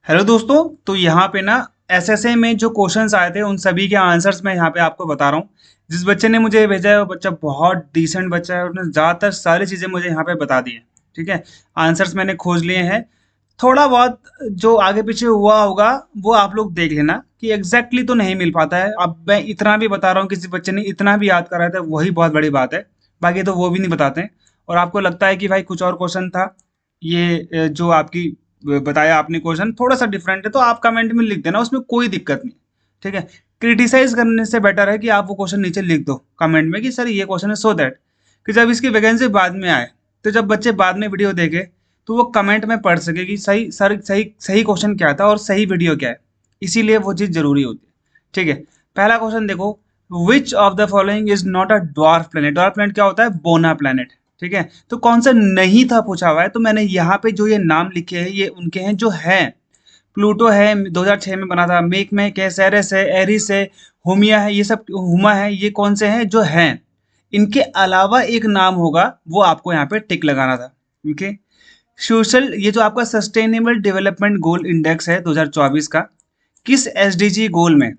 Hello दोस्तों। तो यहाँ पे ना एसएसए में जो क्वेश्चंस आए थे उन सभी के आंसर्स मैं यहाँ पे आपको बता रहा हूँ। जिस बच्चे ने मुझे भेजा है वो बच्चा बहुत डिसेंट बच्चा है, उसने ज़्यादातर सारी चीज़ें मुझे यहाँ पे बता दी हैं। ठीक है, आंसर्स मैंने खोज लिए हैं। थोड़ा बहुत जो आगे पीछे हुआ होगा वो आप लोग देख लेना कि एग्जैक्टली तो नहीं मिल पाता है। अब मैं इतना भी बता रहा हूँ, किसी बच्चे ने इतना भी याद करा था वही बहुत बड़ी बात है। बाकी तो वो भी नहीं बताते हैं। और आपको लगता है कि भाई कुछ और क्वेश्चन था, ये जो आपकी बताया आपने क्वेश्चन थोड़ा सा डिफरेंट है, तो आप कमेंट में लिख देना, उसमें कोई दिक्कत नहीं। ठीक है, क्रिटिसाइज करने से बेटर है कि आप वो क्वेश्चन नीचे लिख दो कमेंट में कि सर ये क्वेश्चन है, सो दैट कि जब इसकी वैकेंसी बाद में आए तो जब बच्चे बाद में वीडियो देखे तो वो कमेंट में पढ़ सके कि सही सर सही सही क्वेश्चन क्या था और सही वीडियो क्या है। इसीलिए वो चीज़ जरूरी होती है। ठीक है, पहला क्वेश्चन देखो, विच of the following is not a dwarf planet. Dwarf planet क्या होता है? बोना प्लेनेट। ठीक है, तो कौन सा नहीं था पूछा हुआ है, तो मैंने यहाँ पे जो ये नाम लिखे हैं ये उनके हैं जो हैं। प्लूटो है, 2006 में बना था। मेक में है, सेरेस है, एरिस है, होमिया है, ये सब हुमा है, ये कौन से हैं जो हैं। इनके अलावा एक नाम होगा वो आपको यहाँ पे टिक लगाना था। ओके, सोशल, ये जो आपका सस्टेनेबल डेवलपमेंट गोल इंडेक्स है 2024 का, किस एसडीजी गोल में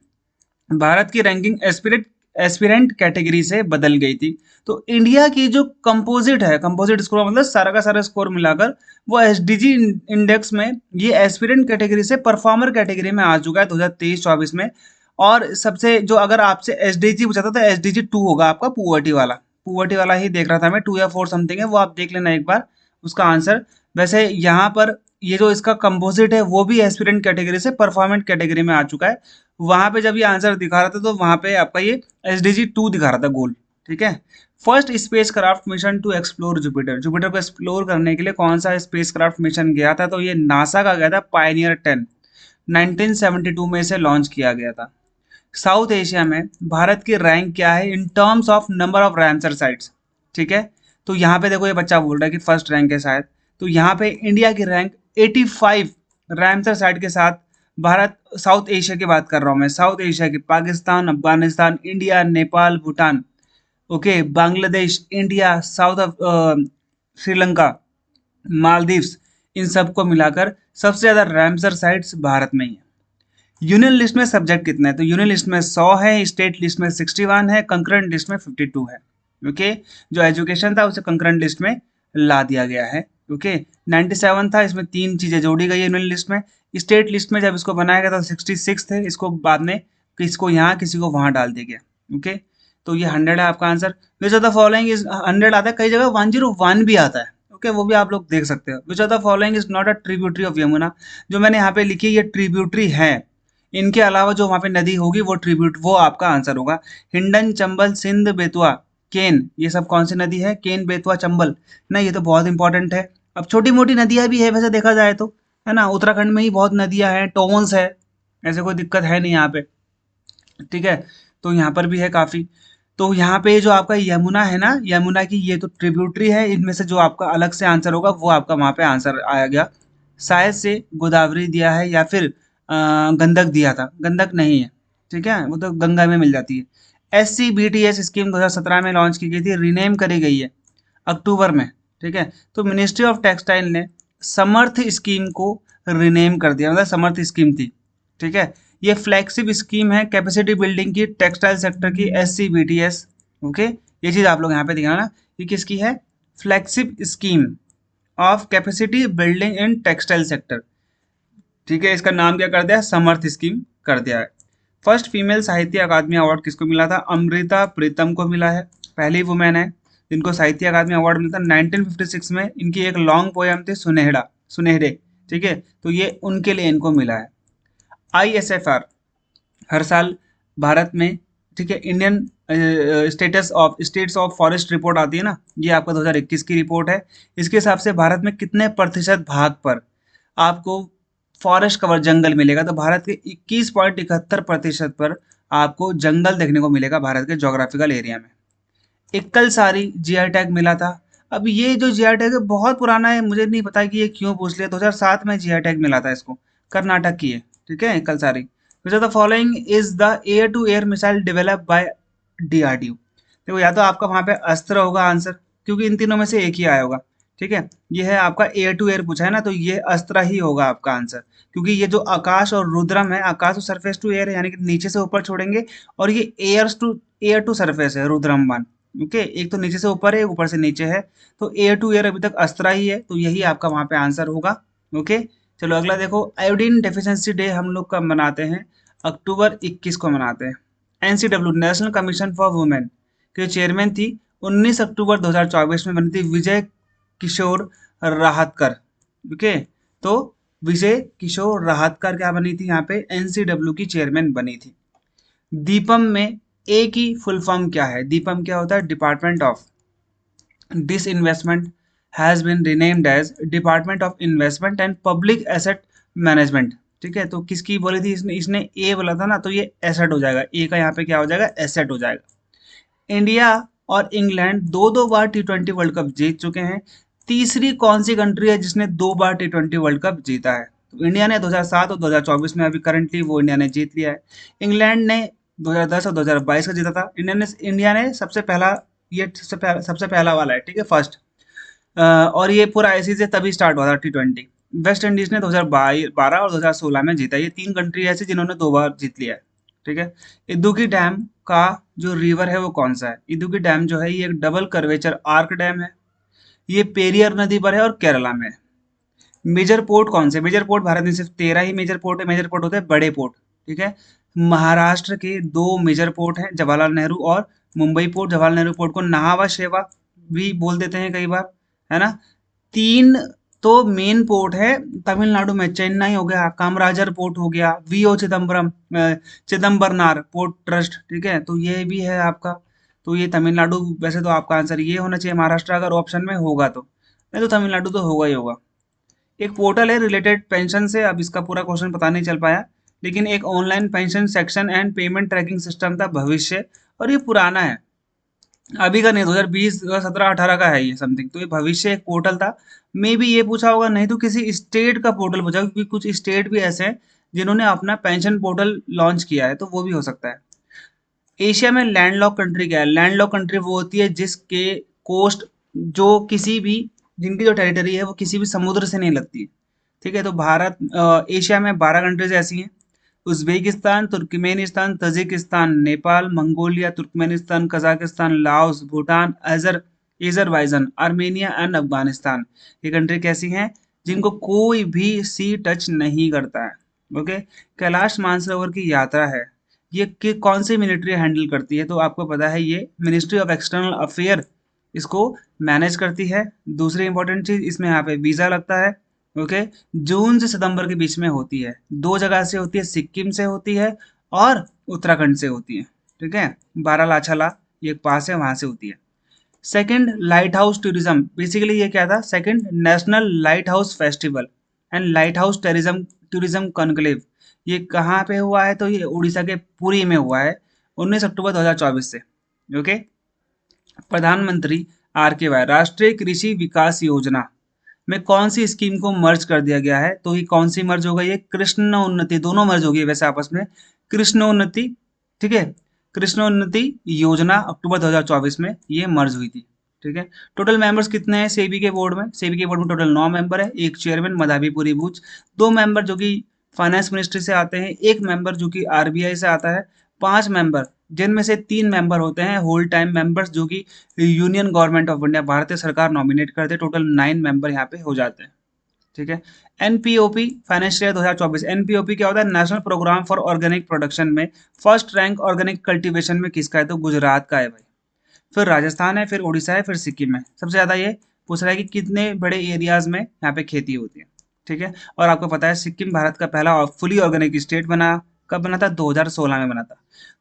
भारत की रैंकिंग एस्पिरेंट एस्पिरेंट कैटेगरी से बदल गई थी। तो इंडिया की जो कंपोजिट है, कंपोजिट स्कोर मतलब सारा का सारा स्कोर मिलाकर, वो एसडीजी इंडेक्स में ये एस्पिरेंट कैटेगरी से परफॉर्मर कैटेगरी में आ चुका है 2023-24 में। और सबसे जो अगर आपसे एसडीजी पूछा था तो एसडीजी 2 होगा आपका, पुअर्टी वाला। पुअर्टी वाला ही देख रहा था मैं, 2 या 4 समथिंग है, वो आप देख लेना एक बार उसका आंसर। वैसे यहाँ पर ये जो इसका कंपोजिट है वो भी एस्पिरेंट कैटेगरी से परफॉर्मेंट कैटेगरी में आ चुका है। वहां पे जब ये आंसर दिखा रहा था तो वहां पे आपका ये एसडीजी 2 दिखा रहा था गोल। ठीक है, first spacecraft mission to explore Jupiter. Jupiter को एक्सप्लोर करने के लिए कौन सा स्पेस क्राफ्ट मिशन गया था? तो ये नासा का गया था, पायनियर 10। 1972 में इसे लॉन्च किया गया था। साउथ एशिया में भारत की रैंक क्या है in terms of number of Ramsar sites? ठीक है, तो यहाँ पे देखो ये बच्चा बोल रहा है कि फर्स्ट रैंक है शायद। तो यहाँ पे इंडिया की रैंक 85 रैमसर साइट के साथ। भारत, साउथ एशिया की बात कर रहा हूँ मैं, साउथ एशिया की Pakistan, Afghanistan, India, Nepal, Bhutan, okay, Bangladesh, India, Sri Lanka, Maldives, इन सबको मिलाकर सबसे ज्यादा रैमसर साइट्स भारत में ही है। यूनियन लिस्ट में सब्जेक्ट कितने हैं? तो यूनियन लिस्ट में 100 है, स्टेट लिस्ट में 61 है, कंकरेंट लिस्ट में 52 है। ओके, जो एजुकेशन था उसे कंकरेंट लिस्ट में ला दिया गया है। ओके, 97 था, इसमें 3 चीजें जोड़ी गई है यूनियन लिस्ट में। स्टेट लिस्ट में जब इसको बनाया गया था 66 थे, इसको बाद में किसको यहाँ किसी को वहां डाल दिया गया। ओके, तो ये 100 है आपका answer. Which of the following is 100 आता है, कई जगह 101 भी आता है। ओके, वो भी आप लोग देख सकते हो। विच of the following is not a tributary of Yamuna. जो मैंने यहाँ पे लिखी है ये ट्रिब्यूटरी है, इनके अलावा जो वहां पे नदी होगी वो ट्रिब्यूट, वो आपका आंसर होगा। हिंडन, चंबल, सिंध, बेतवा, केन, ये सब कौन सी नदी है? केन, बेतवा, चंबल ना, ये तो बहुत इंपॉर्टेंट है। अब छोटी मोटी नदियां भी है वैसे देखा जाए तो, है ना, उत्तराखंड में ही बहुत नदियां हैं, टोन्स है, ऐसे कोई दिक्कत है नहीं यहाँ पे। ठीक है, तो यहाँ पर भी है काफी। तो यहाँ पे जो आपका यमुना है ना, यमुना की ये तो ट्रिब्यूटरी है, इनमें से जो आपका अलग से आंसर होगा वो आपका वहां पे आंसर आया गया। शायद से गोदावरी दिया है या फिर गंडक दिया था। गंडक नहीं है, ठीक है, वो तो गंगा में मिल जाती है। SCBTS स्कीम 2017 में लॉन्च की गई थी, रिनेम करी गई है अक्टूबर में। ठीक है, तो मिनिस्ट्री ऑफ टेक्सटाइल ने समर्थ स्कीम को रिनेम कर दिया, मतलब समर्थ स्कीम थी। ठीक है, ये फ्लैगशिप स्कीम है कैपेसिटी बिल्डिंग की टेक्सटाइल सेक्टर की, SCBTS। ओके, ये चीज आप लोग यहाँ पे दिखाना, ये किसकी है? Flagship scheme of capacity building in textile sector. ठीक है, इसका नाम क्या कर दिया? समर्थ स्कीम कर दिया है। फर्स्ट फीमेल साहित्य अकादमी अवार्ड किसको मिला था? अमृता प्रीतम को मिला है, पहली वुमेन है जिनको साहित्य अकादमी अवार्ड मिला था। 1956 में इनकी एक लॉन्ग पोएम थी, सुनहरा, सुनहरे। ठीक है, तो ये उनके लिए इनको मिला है। ISFR हर साल भारत में, ठीक है, Indian states of forest report आती है ना, ये आपका 2021 की रिपोर्ट है। इसके हिसाब से भारत में कितने प्रतिशत भाग पर आपको फॉरेस्ट कवर, जंगल मिलेगा? तो भारत के 21.71% पर आपको जंगल देखने को मिलेगा भारत के जोग्राफिकल एरिया में। इक्कल सारी जीआई टैग मिला था। अब ये जो जीआई टैग है बहुत पुराना है, मुझे नहीं पता कि ये क्यों पूछ लिया। 2007 में जीआई टैग मिला था इसको, कर्नाटक की है। ठीक है, इक्कल सारी। Which of the following is the air to air missile developed by DRDO? देखो, या तो आपका वहां पे अस्त्र होगा आंसर, क्योंकि इन तीनों में से एक ही आया होगा। ठीक है, ये है आपका एयर टू एयर पूछा है ना, तो ये अस्त्र ही होगा आपका आंसर, क्योंकि ये जो आकाश और रुद्रम है, आकाश तो सरफेस टू एयर है यानी कि नीचे से ऊपर छोड़ेंगे, और ये एयर टू सरफेस है रुद्रम वन। ओके, एक तो नीचे से ऊपर है, ऊपर से नीचे है, तो एयर टू एयर अभी तक अस्त्र ही है, तो यही आपका वहां पे आंसर होगा। ओके, चलो अगला देखो, आयोडीन डेफिशिएंसी डे हम लोग कब मनाते हैं? अक्टूबर 21 को मनाते हैं। NCW national commission for women के चेयरमैन थी, 19 अक्टूबर 2024 में बनी थी विजय किशोर राहतकर। ओके, तो विजय किशोर राहतकर क्या बनी थी यहाँ पे? एनसीडब्ल्यू की चेयरमैन बनी थी। दीपम में ए की फुल फॉर्म क्या है? दीपम क्या होता है? Department of disinvestment has been renamed as department of investment and public asset management. ठीक है, तो किसकी बोली थी इसने? इसने ए बोला था ना, तो ये एसेट हो जाएगा, ए का यहाँ पे क्या हो जाएगा? एसेट हो जाएगा। इंडिया और इंग्लैंड दो दो बार टी20 वर्ल्ड कप जीत चुके हैं। तीसरी कौन सी कंट्री है जिसने दो बार टी20 वर्ल्ड कप जीता है? तो इंडिया ने 2007 और 2024 में, अभी करंटली वो इंडिया ने जीत लिया है। इंग्लैंड ने 2010 और 2022 का जीता था। इंडिया ने सबसे पहला, ये सबसे पहला वाला है, ठीक है, फर्स्ट। और ये पूरा आईसीसी तभी स्टार्ट हुआ था टी20। वेस्ट इंडीज ने 2012 और 2016 में जीता। ये तीन कंट्री ऐसी जिन्होंने दो बार जीत लिया है। ठीक है, इदुक्की डैम का जो रिवर है वो कौन सा है? इदुक्की डैम जो है ये एक डबल कर्वेचर आर्क डैम है। ये पेरियर नदी पर है और केरला में है। मेजर पोर्ट कौन से? मेजर पोर्ट भारत में सिर्फ 13 ही मेजर पोर्ट है। मेजर पोर्ट होते हैं बड़े पोर्ट। ठीक है, महाराष्ट्र के दो मेजर पोर्ट हैं, जवाहरलाल नेहरू और मुंबई पोर्ट। जवाहरलाल नेहरू पोर्ट को नाहवा शेवा भी बोल देते हैं कई बार, है ना। तीन तो मेन पोर्ट है तमिलनाडु में, चेन्नई हो गया, कामराजर पोर्ट हो गया, वीओ चिदम्बरनार पोर्ट ट्रस्ट। ठीक है, तो ये भी है आपका। तो ये तमिलनाडु, वैसे तो आपका आंसर ये होना चाहिए महाराष्ट्र अगर ऑप्शन में होगा तो, नहीं तो तमिलनाडु तो होगा ही होगा। एक पोर्टल है रिलेटेड पेंशन से, अब इसका पूरा क्वेश्चन पता नहीं चल पाया, लेकिन एक online pension section and payment tracking system था भविष्य, और ये पुराना है, अभी का नहीं, 2020 17 18 का है ये समथिंग। तो ये भविष्य एक पोर्टल था, मे भी ये पूछा होगा, नहीं तो किसी स्टेट का पोर्टल पूछा, क्योंकि कुछ स्टेट भी ऐसे हैं जिन्होंने अपना पेंशन पोर्टल लॉन्च किया है, तो वो भी हो सकता है। एशिया में लैंडलॉक कंट्री क्या है? लैंडलॉक कंट्री वो होती है जिसके कोस्ट, जो किसी भी, जिनकी जो टेरिटरी है वो किसी भी समुद्र से नहीं लगती है। ठीक है, तो भारत, एशिया में 12 कंट्रीज ऐसी हैं, Uzbekistan, Turkmenistan, Tajikistan, Nepal, Mongolia, Turkmenistan, Kazakhstan, Laos, Bhutan, Azerbaijan, Armenia and Afghanistan. ये कंट्री कैसी हैं? जिनको कोई भी सी टच नहीं करता है। ओके, कैलाश मानसरोवर की यात्रा है, ये कि कौन सी मिलिट्री हैंडल करती है? तो आपको पता है ये मिनिस्ट्री ऑफ एक्सटर्नल अफेयर इसको मैनेज करती है। दूसरी इंपॉर्टेंट चीज, इसमें यहाँ पे वीजा लगता है। ओके, जून से सितंबर के बीच में होती है, दो जगह से होती है, सिक्किम से होती है और उत्तराखंड से होती है। ठीक है, बारालाछाला ये पास है, वहां से होती है। Second light house tourism, basically ये क्या था? Second national light house festival and light house tourism tourism conclave, ये कहाँ पे हुआ है? तो ये उड़ीसा के पुरी में हुआ है, 19 अक्टूबर 2024 से। ओके, प्रधानमंत्री RKY राष्ट्रीय कृषि विकास योजना में कौन सी स्कीम को मर्ज कर दिया गया है? तो ये कौन सी मर्ज हो गई है? कृष्णोन्नति, दोनों मर्ज हो गई वैसे आपस में, कृष्णोन्नति। ठीक है, कृष्णोन्नति योजना अक्टूबर 2024 में ये मर्ज हुई थी। ठीक है, टोटल मेंबर्स कितने हैं सेबी के बोर्ड में? सेबी के बोर्ड में टोटल 9 मेंबर है, एक चेयरमैन मधाबी बूच, 2 मेंबर जो कि फाइनेंस मिनिस्ट्री से आते हैं, एक मेंबर जो कि RBI से आता है, 5 मेंबर जिनमें से 3 मेंबर होते हैं होल टाइम मेंबर्स जो कि यूनियन गवर्नमेंट ऑफ इंडिया, भारतीय सरकार नॉमिनेट करते हैं। टोटल 9 मेंबर यहाँ पे हो जाते हैं। ठीक है, एनपीओपी फाइनेंशियल ईयर 2024, एनपीओपी क्या होता है? National programme for organic production में फर्स्ट रैंक ऑर्गेनिक कल्टीवेशन में किसका है? तो गुजरात का है भाई, फिर राजस्थान है, फिर उड़ीसा है, फिर सिक्किम है। सबसे ज्यादा ये पूछ रहा है कि कितने बड़े एरियाज में यहाँ पे खेती होती है। ठीक है, और आपको पता है सिक्किम भारत का पहला फुली ऑर्गेनिक स्टेट बना, कब बना था? 2016 में बना था।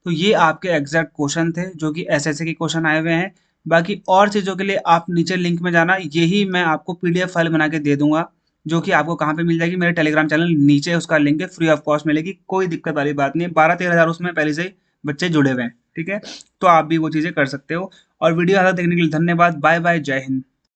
तो ये आपके एग्जैक्ट क्वेश्चन थे जो कि एसएससी के क्वेश्चन आए हुए हैं। बाकी और चीज़ों के लिए आप नीचे लिंक में जाना, यही मैं आपको PDF फाइल बना के दे दूंगा, जो कि आपको कहाँ पे मिल जाएगी? मेरे टेलीग्राम चैनल नीचे उसका लिंक है, फ्री ऑफ कॉस्ट मिलेगी, कोई दिक्कत वाली बात नहीं है। 12-13 हज़ार उसमें पहले से ही बच्चे जुड़े हुए हैं। ठीक है, तो आप भी वो चीज़ें कर सकते हो। और वीडियो ज़्यादा देखने के लिए धन्यवाद। बाय बाय, जय हिंद।